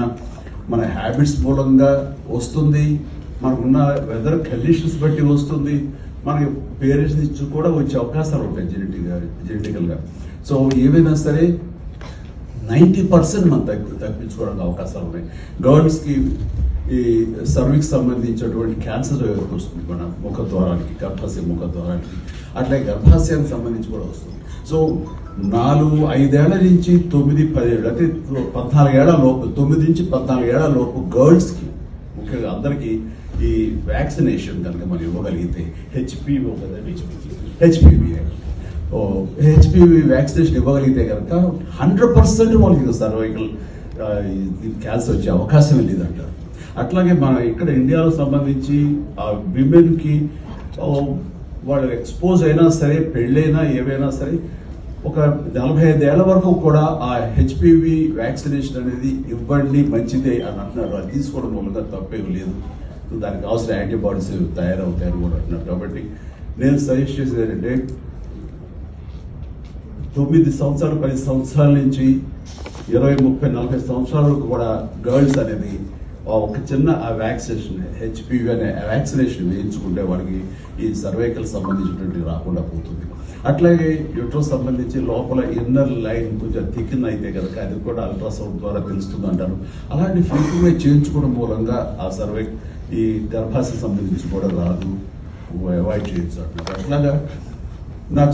ఏదైనా మన హ్యాబిట్స్ మూలంగా వస్తుంది, మనకున్న వెదర్ కండిషన్స్ బట్టి వస్తుంది, మనకి పేరెంట్స్ నుంచి కూడా వచ్చే అవకాశాలు ఉంటాయి జెనెటికల్గా. సో ఏవైనా సరే 90% మనం తప్పించుకోవడానికి అవకాశాలు ఉన్నాయి. గర్ల్స్కి ఈ సర్వీస్ సంబంధించినటువంటి క్యాన్సర్ వస్తుంది మన ముఖద్వారానికి, గర్భాశయ ముఖద్వారానికి, అట్లాగే గర్భాశయానికి సంబంధించి కూడా వస్తుంది. సో 4-5 ఏళ్ల నుంచి 9-10 ఏళ్ళు, అంటే 14 ఏళ్ల లోపు, 9 నుంచి 14 ఏళ్ల లోపు గర్ల్స్కి ముఖ్యంగా అందరికీ ఈ వ్యాక్సినేషన్ కనుక మనం ఇవ్వగలిగితే హెచ్పివి వ్యాక్సినేషన్ ఇవ్వగలిగితే కనుక 100% వాళ్ళకి సర్వైకల్ క్యాన్సర్ వచ్చే అవకాశం లేదంటారు. అట్లాగే మన ఇక్కడ ఇండియాలో సంబంధించి ఆ విమెన్కి వాళ్ళు ఎక్స్పోజ్ అయినా సరే, పెళ్ళైనా ఏవైనా సరే, ఒక 45 ఏళ్ల వరకు కూడా ఆ హెచ్పివి వ్యాక్సినేషన్ అనేది ఇవ్వండి, మంచిదే అని అంటున్నారు. అది తీసుకోవడం వల్ల తప్పేం లేదు, దానికి కావాల్సిన యాంటీబాడీస్ తయారవుతాయని కూడా అంటున్నారు. కాబట్టి నేను సజెస్ట్ చేసేది ఏంటంటే 9 సంవత్సరాలు 10 సంవత్సరాల నుంచి 20, 30, 40 సంవత్సరాల వరకు కూడా గర్ల్స్ అనేది ఒక చిన్న ఆ వ్యాక్సినేషన్ హెచ్పివి అనే వ్యాక్సినేషన్ వేయించుకుంటే వాళ్ళకి ఈ సర్వైకల్ సంబంధించినటువంటి రాకుండా పోతుంది. అట్లాగే యూట్రస్ సంబంధించి లోపల ఇన్నర్ లైన్ కొంచెం థిక్కిన్ అయితే కనుక అది కూడా అల్ట్రాసౌండ్ ద్వారా తెలుస్తుంది అంటారు. అలాంటి ఫ్రీక్వెంట్గా చేయించుకోవడం మూలంగా ఆ ఈ గర్భాశయ సంబంధించి కూడా రాదు, అవాయిడ్ చేయొచ్చు అంటారు. అట్లాగా నాకు